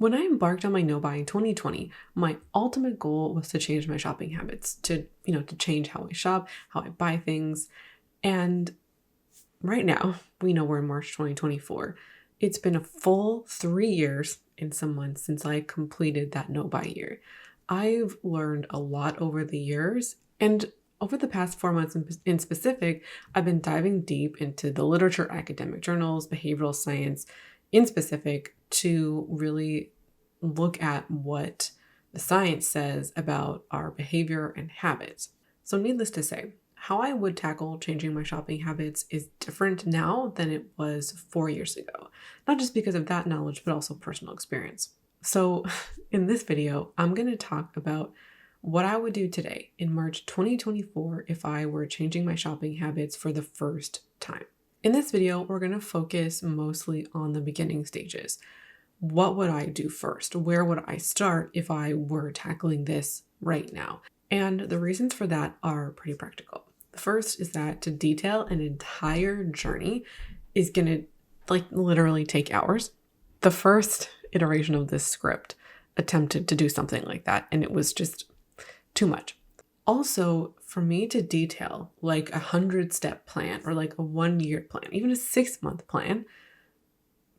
When I embarked on my no buy in 2020, my ultimate goal was to change my shopping habits, to change how I shop, how I buy things. And right now, we know we're in March 2024. It's been a full 3 years and some months since I completed that no buy year. I've learned a lot over the years, and over the past 4 months in specific, I've been diving deep into the literature, academic journals, behavioral science in specific to really look at what the science says about our behavior and habits. So, needless to say, how I would tackle changing my shopping habits is different now than it was 4 years ago. Not just because of that knowledge, but also personal experience. So, in this video, I'm going to talk about what I would do today in March 2024 if I were changing my shopping habits for the first time. In this video, we're going to focus mostly on the beginning stages. What would I do first? Where would I start if I were tackling this right now? And the reasons for that are pretty practical. The first is that to detail an entire journey is going to literally take hours. The first iteration of this script attempted to do something like that, and it was just too much. Also, for me to detail like a 100-step plan or like a 1-year plan, even a 6-month plan,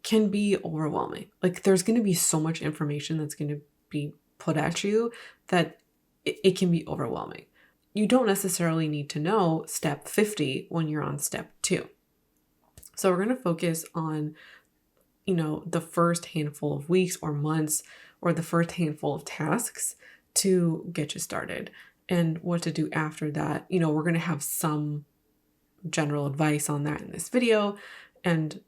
can be overwhelming. Like there's going to be so much information that's going to be put at you that it can be overwhelming. You don't necessarily need to know step 50 when you're on step 2. So we're going to focus on, the first handful of weeks or months or the first handful of tasks to get you started, and what to do after that. We're going to have some general advice on that in this video, and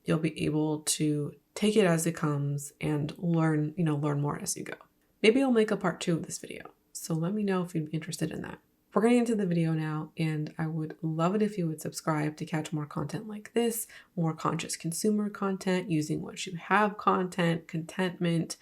you'll be able to take it as it comes and learn more as you go. Maybe I'll make a part 2 of this video. So let me know if you'd be interested in that. We're getting into the video now, and I would love it if you would subscribe to catch more content like this, more conscious consumer content, using what you have content, contentment.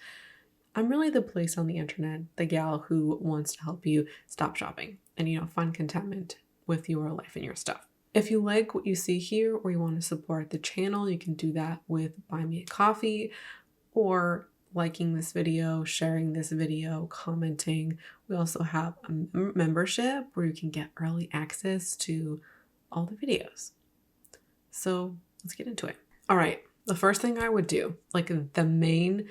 I'm really the place on the internet, the gal who wants to help you stop shopping and, find contentment with your life and your stuff. If you like what you see here or you want to support the channel, you can do that with Buy Me a Coffee or liking this video, sharing this video, commenting. We also have a membership where you can get early access to all the videos. So let's get into it. All right. The first thing I would do, the main,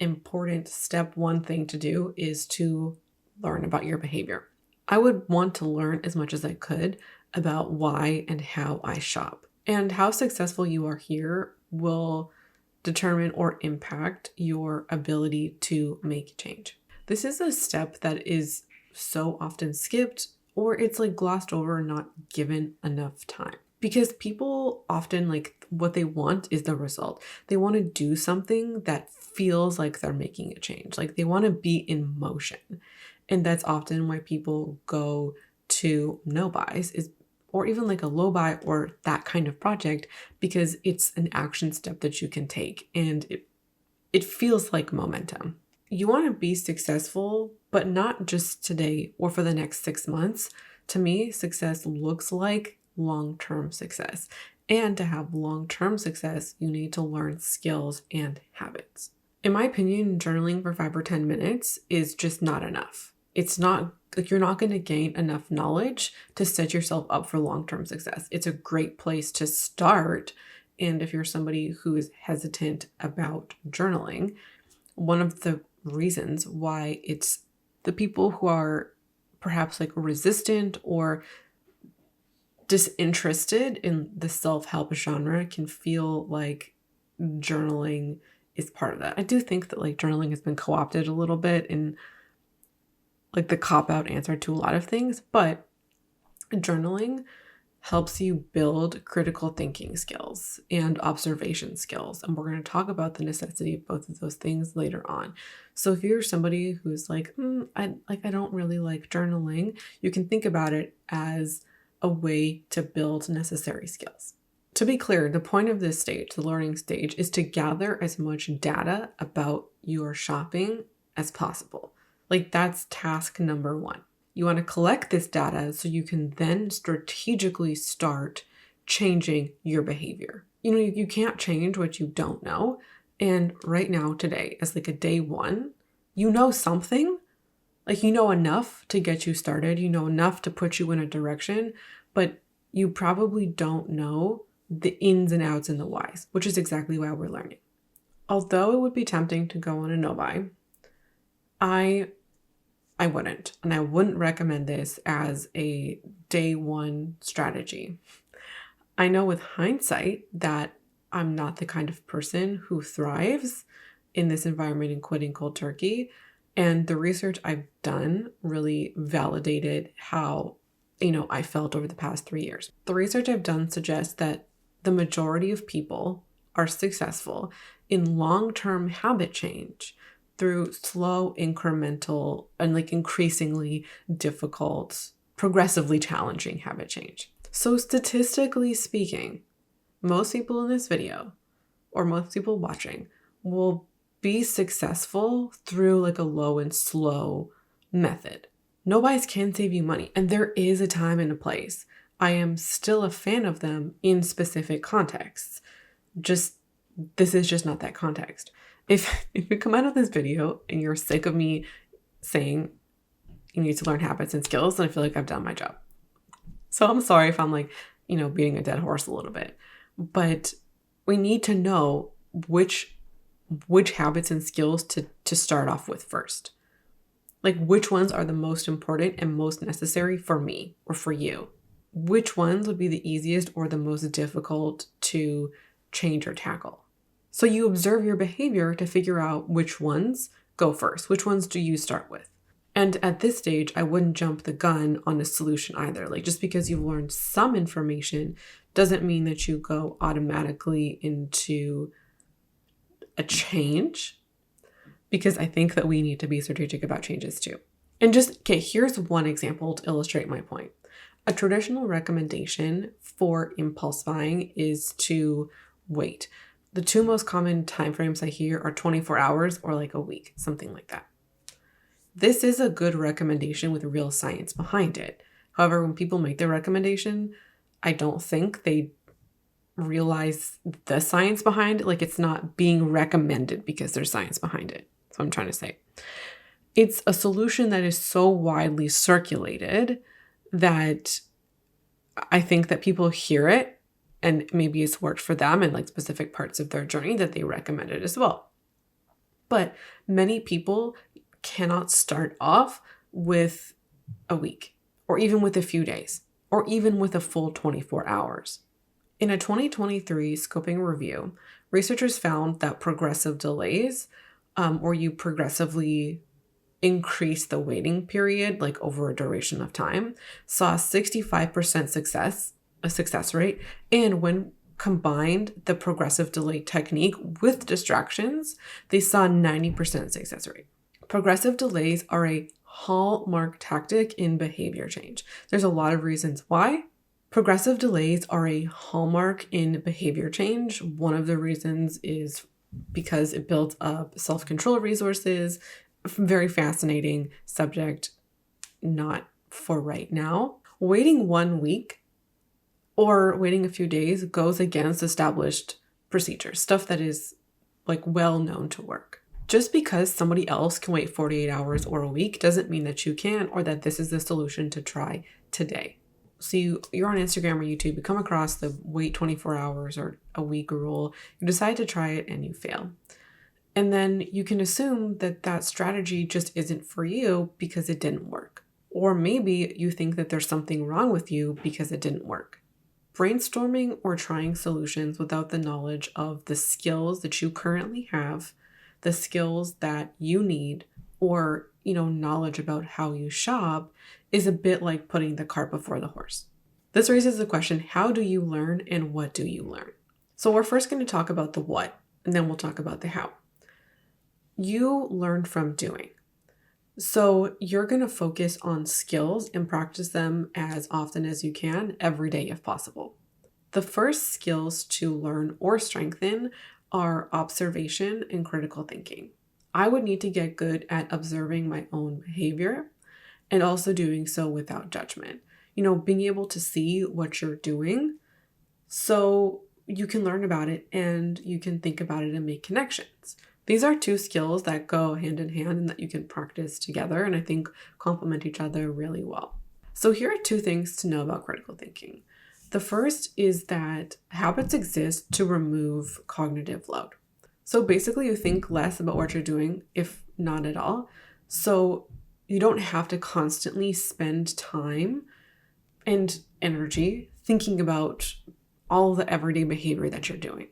important step 1 thing to do is to learn about your behavior. I would want to learn as much as I could about why and how I shop. And how successful you are here will determine or impact your ability to make change. This is a step that is so often skipped, or it's glossed over and not given enough time. Because people often what they want is the result. They want to do something that feels like they're making a change. They want to be in motion. And that's often why people go to no buys or even a low buy or that kind of project, because it's an action step that you can take and it feels like momentum. You want to be successful, but not just today or for the next 6 months. To me, success looks like long-term success. And to have long-term success, you need to learn skills and habits. In my opinion, journaling for 5 or 10 minutes is just not enough. It's not you're not going to gain enough knowledge to set yourself up for long-term success. It's a great place to start. And if you're somebody who is hesitant about journaling, one of the reasons why it's the people who are perhaps resistant or disinterested in the self-help genre can feel like journaling is part of that. I do think that journaling has been co-opted a little bit in the cop-out answer to a lot of things, but journaling helps you build critical thinking skills and observation skills. And we're going to talk about the necessity of both of those things later on. So if you're somebody who's I don't really like journaling, you can think about it as a way to build necessary skills. To be clear, the point of this stage, the learning stage, is to gather as much data about your shopping as possible. That's task number 1. You want to collect this data so you can then strategically start changing your behavior. You can't change what you don't know. And right now, today, as like a day one, you know something, like you know enough to get you started, you know enough to put you in a direction, but you probably don't know the ins and outs and the whys, which is exactly why we're learning. Although it would be tempting to go on a no-buy, I wouldn't. And I wouldn't recommend this as a day one strategy. I know with hindsight that I'm not the kind of person who thrives in this environment and quitting cold turkey. And the research I've done really validated how, I felt over the past 3 years. The research I've done suggests that the majority of people are successful in long-term habit change through slow, incremental, and like increasingly difficult, progressively challenging habit change. So statistically speaking, most people in this video or most people watching will be successful through like a low and slow method. No buys can save you money, and there is a time and a place. I am still a fan of them in specific contexts. This is just not that context. If you come out of this video and you're sick of me saying you need to learn habits and skills, then I feel like I've done my job. So I'm sorry if I'm like, beating a dead horse a little bit, but we need to know which habits and skills to start off with first. Like which ones are the most important and most necessary for me or for you? Which ones would be the easiest or the most difficult to change or tackle? So you observe your behavior to figure out which ones go first. Which ones do you start with? And at this stage, I wouldn't jump the gun on a solution either. Like just because you've learned some information doesn't mean that you go automatically into a change, because I think that we need to be strategic about changes too. And here's one example to illustrate my point. A traditional recommendation for impulse buying is to wait. The two most common timeframes I hear are 24 hours or like a week, something like that. This is a good recommendation with real science behind it. However, when people make their recommendation, I don't think they realize the science behind it. Like it's not being recommended because there's science behind it. That's what I'm trying to say. It's a solution that is so widely circulated that I think that people hear it and maybe it's worked for them in like specific parts of their journey that they recommend it as well. But many people cannot start off with a week or even with a few days or even with a full 24 hours. In a 2023 scoping review, researchers found that progressive delays, or you progressively increase the waiting period, like over a duration of time, saw a 65% success rate. And when combined the progressive delay technique with distractions, they saw a 90% success rate. Progressive delays are a hallmark tactic in behavior change. There's a lot of reasons why. Progressive delays are a hallmark in behavior change. One of the reasons is because it builds up self-control resources. Very fascinating subject, not for right now. Waiting 1 week or waiting a few days goes against established procedures, stuff that is like well known to work. Just because somebody else can wait 48 hours or a week doesn't mean that you can, or that this is the solution to try today. So you're on Instagram or YouTube, you come across the wait 24 hours or a week rule, you decide to try it and you fail. And then you can assume that that strategy just isn't for you because it didn't work. Or maybe you think that there's something wrong with you because it didn't work. Brainstorming or trying solutions without the knowledge of the skills that you currently have, the skills that you need, or knowledge about how you shop is a bit like putting the cart before the horse. This raises the question, how do you learn and what do you learn? So we're first going to talk about the what, and then we'll talk about the how. You learn from doing. So you're going to focus on skills and practice them as often as you can every day if possible. The first skills to learn or strengthen are observation and critical thinking. I would need to get good at observing my own behavior and also doing so without judgment. Being able to see what you're doing. So you can learn about it and you can think about it and make connections. These are two skills that go hand in hand and that you can practice together, and I think complement each other really well. So here are two things to know about critical thinking. The first is that habits exist to remove cognitive load. So basically, you think less about what you're doing, if not at all. So you don't have to constantly spend time and energy thinking about all the everyday behavior that you're doing.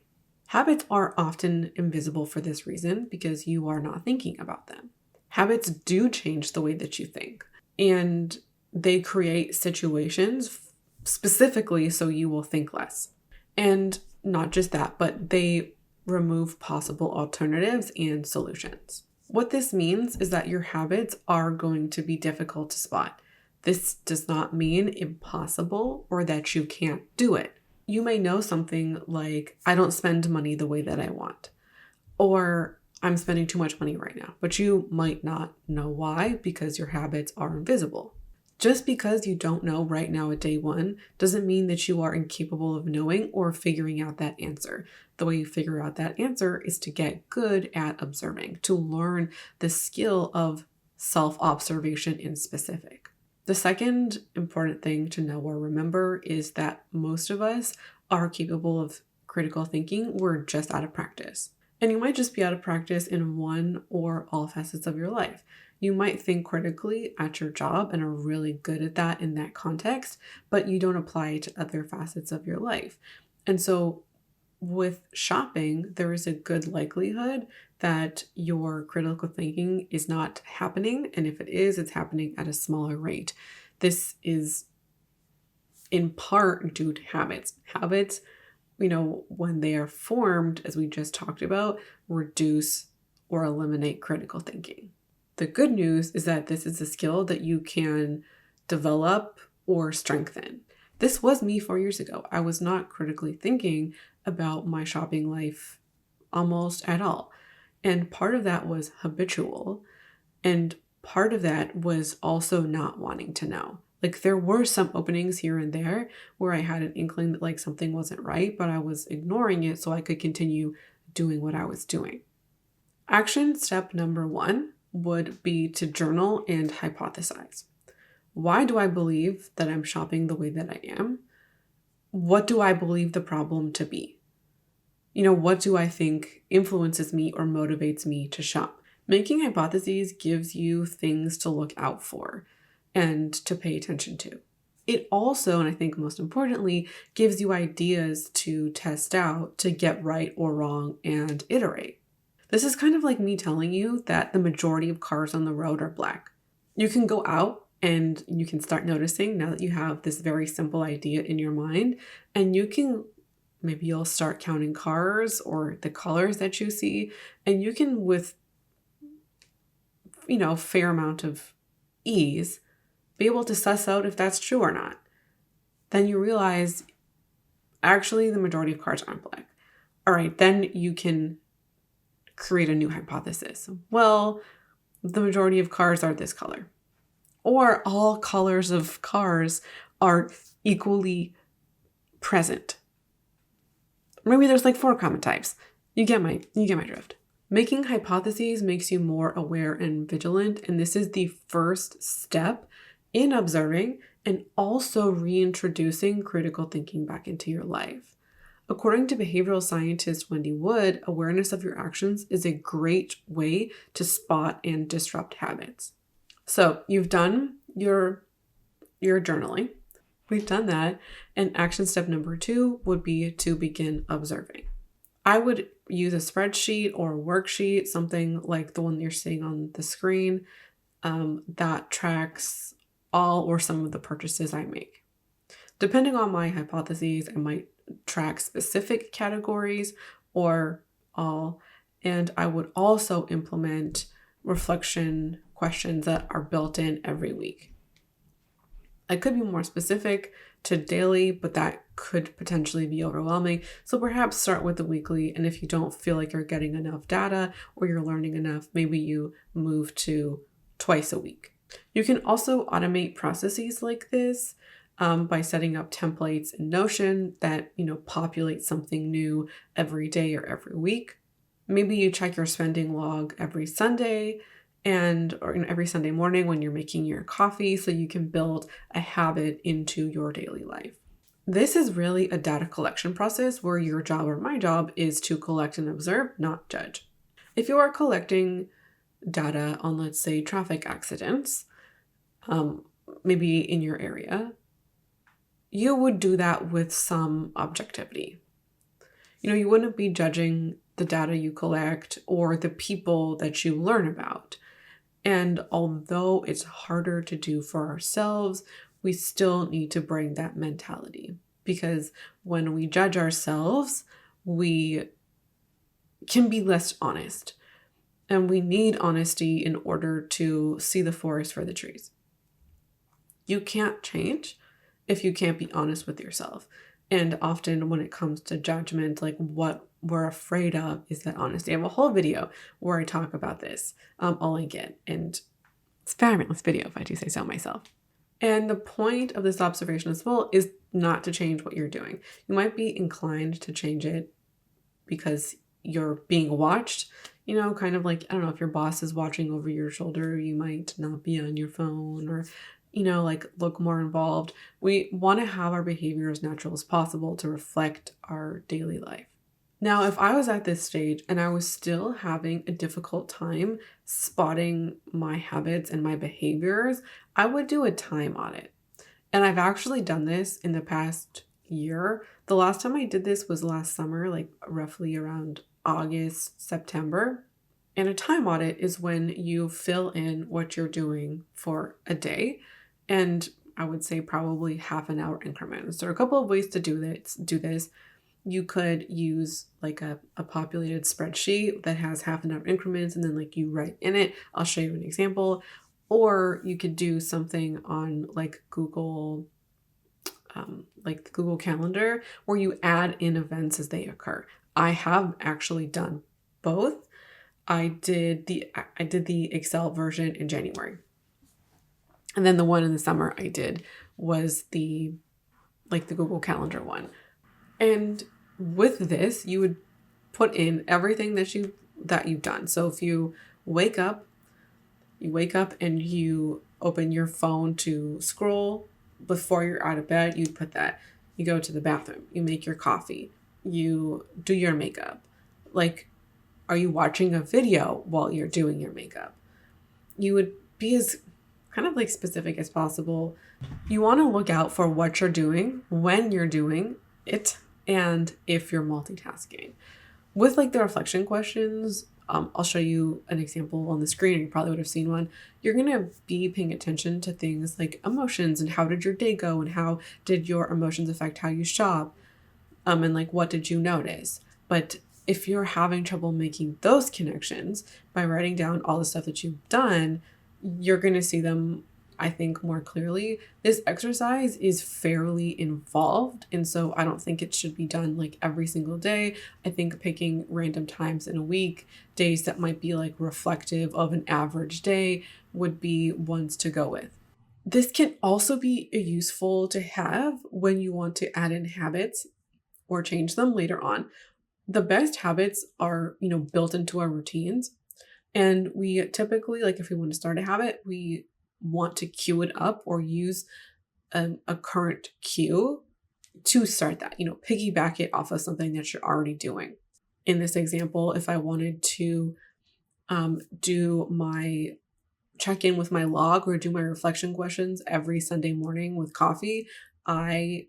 Habits are often invisible for this reason because you are not thinking about them. Habits do change the way that you think, and they create situations specifically so you will think less. And not just that, but they remove possible alternatives and solutions. What this means is that your habits are going to be difficult to spot. This does not mean impossible or that you can't do it. You may know something like, I don't spend money the way that I want, or I'm spending too much money right now, but you might not know why because your habits are invisible. Just because you don't know right now at day one doesn't mean that you are incapable of knowing or figuring out that answer. The way you figure out that answer is to get good at observing, to learn the skill of self-observation in specific. The second important thing to know or remember is that most of us are capable of critical thinking. We're just out of practice. And you might just be out of practice in one or all facets of your life. You might think critically at your job and are really good at that in that context, but you don't apply it to other facets of your life. And so with shopping, there is a good likelihood that your critical thinking is not happening. And if it is, it's happening at a smaller rate. This is in part due to habits. Habits, when they are formed, as we just talked about, reduce or eliminate critical thinking. The good news is that this is a skill that you can develop or strengthen. This was me 4 years ago. I was not critically thinking about my shopping life almost at all. And part of that was habitual. And part of that was also not wanting to know. Like there were some openings here and there where I had an inkling that like something wasn't right, but I was ignoring it so I could continue doing what I was doing. Action step number 1 would be to journal and hypothesize. Why do I believe that I'm shopping the way that I am? What do I believe the problem to be? What do I think influences me or motivates me to shop? Making hypotheses gives you things to look out for and to pay attention to. It also, and I think most importantly, gives you ideas to test out, to get right or wrong and iterate. This is kind of like me telling you that the majority of cars on the road are black. You can go out and you can start noticing now that you have this very simple idea in your mind, and maybe you'll start counting cars or the colors that you see, and you can with, fair amount of ease, be able to suss out if that's true or not. Then you realize, actually, the majority of cars aren't black. All right, then you can create a new hypothesis. Well, the majority of cars are this color. Or all colors of cars are equally present. Maybe there's like 4 common types. You get my drift. Making hypotheses makes you more aware and vigilant, and this is the first step in observing and also reintroducing critical thinking back into your life. According to behavioral scientist Wendy Wood, awareness of your actions is a great way to spot and disrupt habits. So you've done your journaling. We've done that. And action step number 2 would be to begin observing. I would use a spreadsheet or a worksheet, something like the one you're seeing on the screen, that tracks all or some of the purchases I make. Depending on my hypotheses, I might track specific categories or all, and I would also implement reflection questions that are built in every week. I could be more specific to daily, but that could potentially be overwhelming. So perhaps start with the weekly, and if you don't feel like you're getting enough data or you're learning enough, maybe you move to twice a week. You can also automate processes like this by setting up templates in Notion that, populate something new every day or every week. Maybe you check your spending log every Sunday or every Sunday morning when you're making your coffee so you can build a habit into your daily life. This is really a data collection process where your job or my job is to collect and observe, not judge. If you are collecting data on, let's say, traffic accidents, maybe in your area, you would do that with some objectivity. You wouldn't be judging the data you collect or the people that you learn about. And although it's harder to do for ourselves, we still need to bring that mentality, because when we judge ourselves, we can be less honest, and we need honesty in order to see the forest for the trees. You can't change if you can't be honest with yourself. And often when it comes to judgment, like what we're afraid of is that honesty. I have a whole video where I talk about this. I'll link it. And it's a fabulous video if I do say so myself. And the point of this observation as well is not to change what you're doing. You might be inclined to change it because you're being watched, kind of like, I don't know, if your boss is watching over your shoulder, you might not be on your phone or, look more involved. We want to have our behavior as natural as possible to reflect our daily life. Now, if I was at this stage and I was still having a difficult time spotting my habits and my behaviors, I would do a time audit. And I've actually done this in the past year. The last time I did this was last summer, like roughly around August, September. And a time audit is when you fill in what you're doing for a day. And I would say probably half an hour increments. There are a couple of ways to do this. You could use like a populated spreadsheet that has half an hour increments and then like you write in it. I'll show you an example. Or you could do something on like Google, like the Google Calendar, where you add in events as they occur. I have actually done both. I did the Excel version in January. And then the one in the summer I did was the Google Calendar one. And with this, you would put in everything that you've done. So if you wake up and you open your phone to scroll before you're out of bed, you'd put that. You go to the bathroom, you make your coffee, you do your makeup. Like, are you watching a video while you're doing your makeup? You would be as kind of like specific as possible. You want to look out for what you're doing, when you're doing it, and if you're multitasking. With like the reflection questions, I'll show you an example on the screen. You probably would have seen one. You're going to be paying attention to things like emotions and how did your day go and how did your emotions affect how you shop, and like what did you notice. But if you're having trouble making those connections by writing down all the stuff that you've done, you're going to see them, I think, more clearly. This exercise is fairly involved, and so I don't think it should be done like every single day. I think picking random times in a week, days that might be like reflective of an average day, would be ones to go with. This can also be useful to have when you want to add in habits or change them later on. The best habits are, built into our routines. And we typically, like if we want to start a habit, we want to cue it up or use a current cue to start that, piggyback it off of something that you're already doing. In this example, if I wanted to do my check-in with my log or do my reflection questions every Sunday morning with coffee, I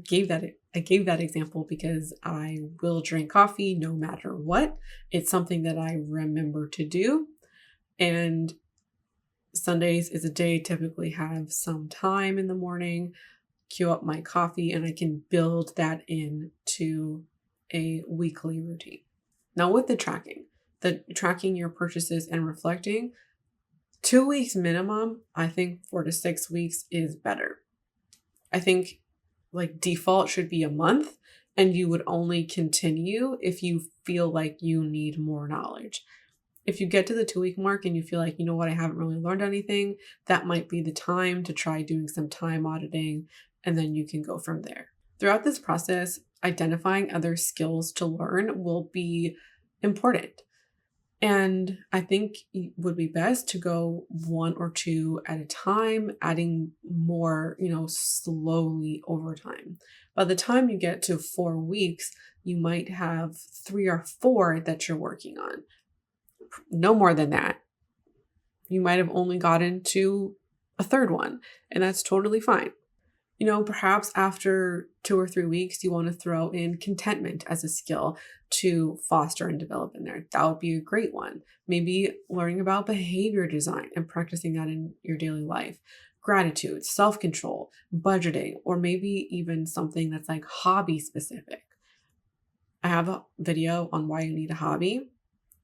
gave that example because I will drink coffee no matter what. It's something that I remember to do. And Sundays is a day I typically have some time in the morning, queue up my coffee, and I can build that into a weekly routine. Now with the tracking your purchases and reflecting, 2 weeks minimum. I think 4 to 6 weeks is better. I think like default should be a month, and you would only continue if you feel like you need more knowledge. If you get to the 2-week mark and you feel like, I haven't really learned anything, that might be the time to try doing some time auditing and then you can go from there. Throughout this process, identifying other skills to learn will be important. And I think it would be best to go one or two at a time, adding more, slowly over time. By the time you get to 4 weeks, you might have 3 or 4 that you're working on. No more than that. You might have only gotten to a third one, and that's totally fine. Perhaps after 2 or 3 weeks, you want to throw in contentment as a skill to foster and develop in there. That would be a great one. Maybe learning about behavior design and practicing that in your daily life. Gratitude, self-control, budgeting, or maybe even something that's like hobby specific. I have a video on why you need a hobby.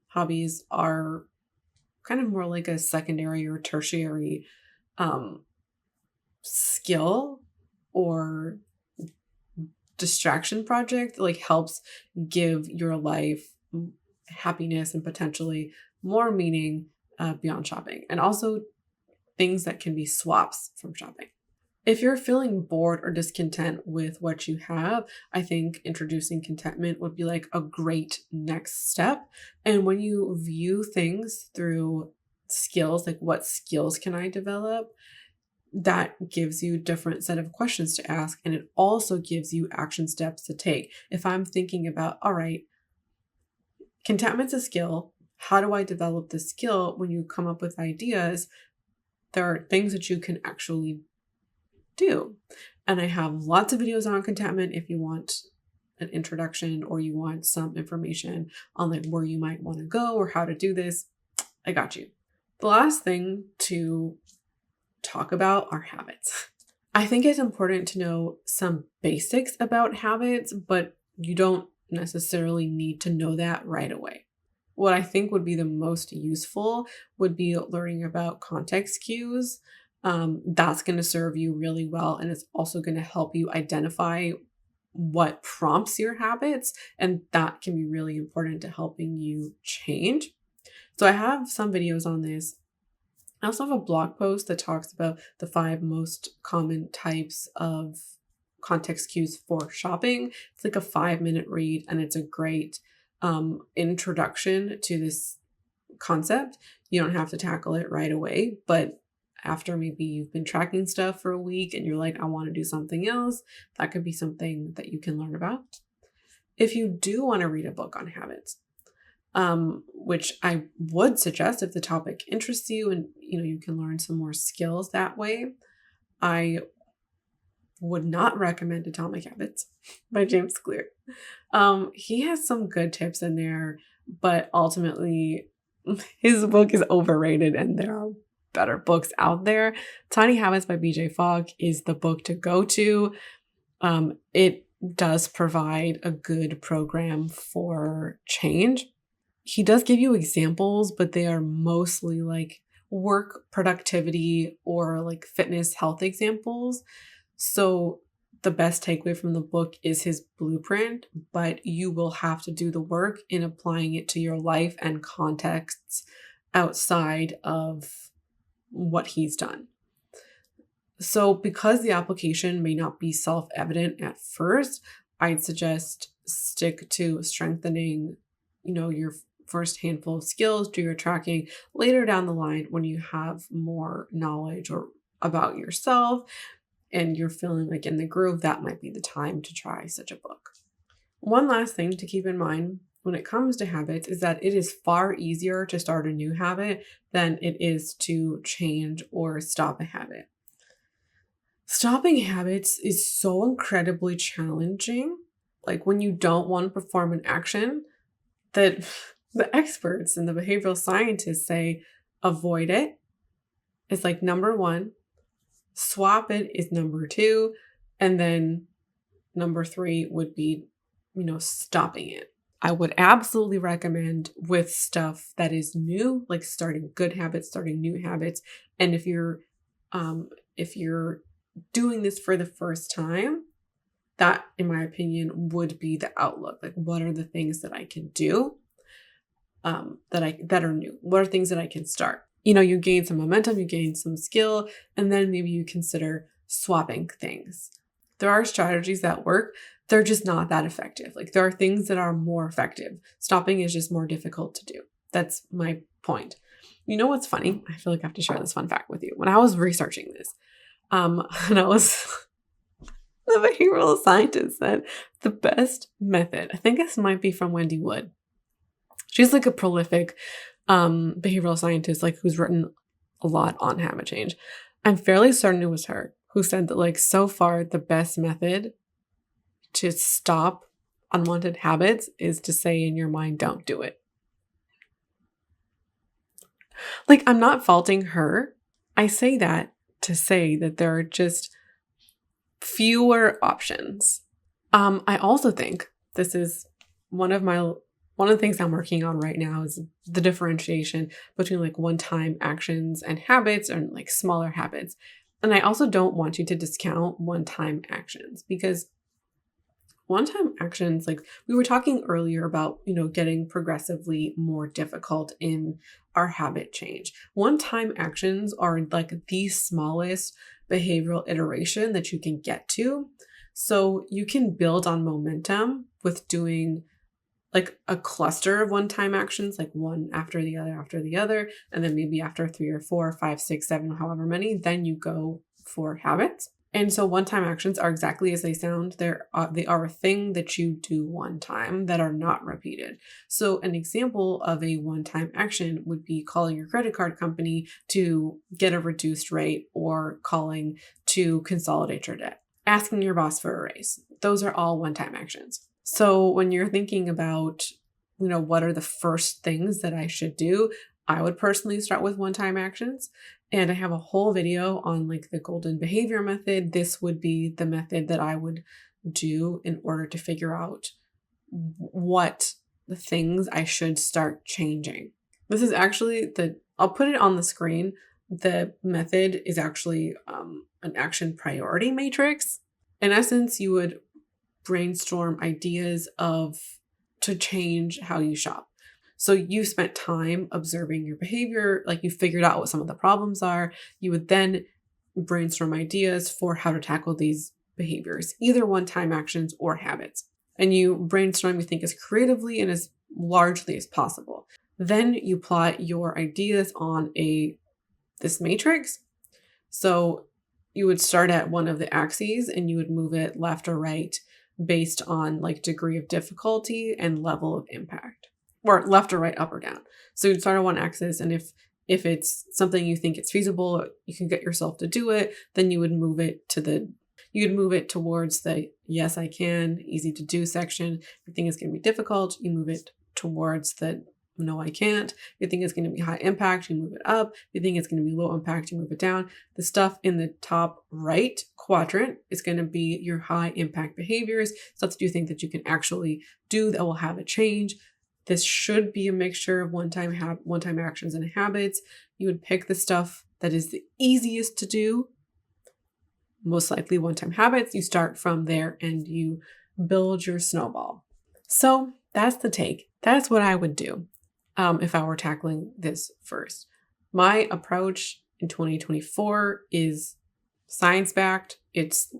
Hobbies are kind of more like a secondary or tertiary skill or distraction project, like helps give your life happiness and potentially more meaning beyond shopping, and also things that can be swaps from shopping. If you're feeling bored or discontent with what you have, I think introducing contentment would be like a great next step. And when you view things through skills, like what skills can I develop, that gives you a different set of questions to ask. And it also gives you action steps to take. If I'm thinking about, all right, contentment's a skill. How do I develop the skill? When you come up with ideas, there are things that you can actually do. And I have lots of videos on contentment if you want an introduction or you want some information on like where you might want to go or how to do this. I got you. The last thing to talk about are habits. I think it's important to know some basics about habits, but you don't necessarily need to know that right away. What I think would be the most useful would be learning about context cues. That's going to serve you really well, and it's also going to help you identify what prompts your habits, and that can be really important to helping you change. So I have some videos on this. I also have a blog post that talks about the 5 most common types of context cues for shopping. It's like a 5-minute read, and it's a great introduction to this concept. You don't have to tackle it right away, but after maybe you've been tracking stuff for a week and you're like, I want to do something else, that could be something that you can learn about. If you do want to read a book on habits, which I would suggest if the topic interests you and you can learn some more skills that way, I would not recommend Atomic Habits by James Clear. He has some good tips in there, but ultimately his book is overrated and there are better books out there. Tiny Habits by BJ Fogg is the book to go to. It does provide a good program for change. He does give you examples, but they are mostly like work productivity or like fitness health examples. So the best takeaway from the book is his blueprint, but you will have to do the work in applying it to your life and contexts outside of what he's done. So because the application may not be self-evident at first, I'd suggest stick to strengthening, your first handful of skills, do your tracking later down the line when you have more knowledge or about yourself and you're feeling like in the groove. That might be the time to try such a book. One last thing to keep in mind when it comes to habits is that it is far easier to start a new habit than it is to change or stop a habit. Stopping habits is so incredibly challenging. Like when you don't want to perform an action, that the experts and the behavioral scientists say avoid it. It's like number 1, swap it is number 2, and then number 3 would be, stopping it. I would absolutely recommend with stuff that is new, like starting good habits, starting new habits. And if you're doing this for the first time, that, in my opinion, would be the outlook. Like, what are the things that I can do that are new? What are things that I can start? You gain some momentum, you gain some skill, and then maybe you consider swapping things. There are strategies that work. They're just not that effective. Like there are things that are more effective. Stopping is just more difficult to do. That's my point. You know what's funny? I feel like I have to share this fun fact with you. When I was researching this, and I was the behavioral scientist said the best method, I think this might be from Wendy Wood. She's like a prolific behavioral scientist, like who's written a lot on habit change. I'm fairly certain it was her who said that like so far the best method to stop unwanted habits is to say in your mind, don't do it. Like I'm not faulting her. I say that to say that there are just fewer options. I also think this is one of the things I'm working on right now is the differentiation between like one-time actions and habits and like smaller habits. And I also don't want you to discount one-time actions because one-time actions, like we were talking earlier about, getting progressively more difficult in our habit change. One-time actions are like the smallest behavioral iteration that you can get to. So you can build on momentum with doing like a cluster of one-time actions, like one after the other, and then maybe after 3 or 4, 5, 6, 7, however many, then you go for habits. And so one-time actions are exactly as they sound. They are a thing that you do one time that are not repeated. So an example of a one-time action would be calling your credit card company to get a reduced rate or calling to consolidate your debt, asking your boss for a raise. Those are all one-time actions. So when you're thinking about, what are the first things that I should do, I would personally start with one-time actions. And I have a whole video on like the golden behavior method. This would be the method that I would do in order to figure out what the things I should start changing. This is actually I'll put it on the screen. The method is actually an action priority matrix. In essence, you would brainstorm ideas to change how you shop. So you spent time observing your behavior, like you figured out what some of the problems are. You would then brainstorm ideas for how to tackle these behaviors, either one-time actions or habits. And you brainstorm, you think as creatively and as largely as possible. Then you plot your ideas on this matrix. So you would start at one of the axes and you would move it left or right based on like degree of difficulty and level of impact, or left or right, up or down. So you'd start on one axis, and if it's something you think it's feasible, you can get yourself to do it, then you would move it towards the yes, I can, easy to do section. If you think it's going to be difficult, you move it towards the no, I can't. If you think it's going to be high impact, you move it up. If you think it's going to be low impact, you move it down. The stuff in the top right quadrant is going to be your high impact behaviors, stuff that you think that you can actually do that will have a change. This should be a mixture of one-time actions and habits. You would pick the stuff that is the easiest to do, most likely one-time habits. You start from there and you build your snowball. So that's the take. That's what I would do if I were tackling this first. My approach in 2024 is science-backed. It's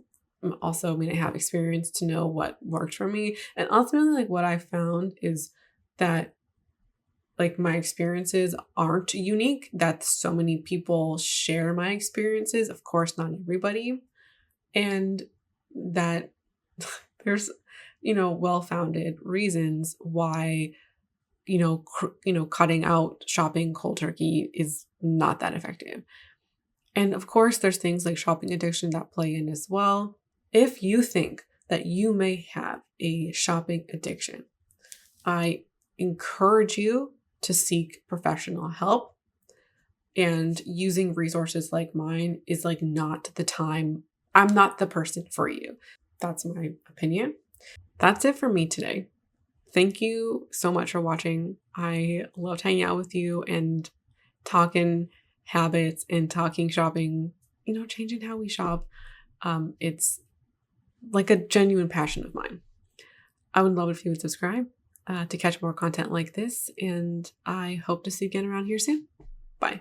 also, I have experience to know what worked for me. And ultimately, like what I found is that like my experiences aren't unique, that so many people share my experiences. Of course, not everybody. And that there's, well-founded reasons why, cutting out shopping cold turkey is not that effective. And of course, there's things like shopping addiction that play in as well. If you think that you may have a shopping addiction, I encourage you to seek professional help, and using resources like mine is like not the time. I'm not the person for you. That's my opinion. That's it for me today. Thank you so much for watching. I loved hanging out with you and talking habits and talking shopping, changing how we shop. It's like a genuine passion of mine. I would love it if you would subscribe to catch more content like this, and I hope to see you again around here soon. Bye.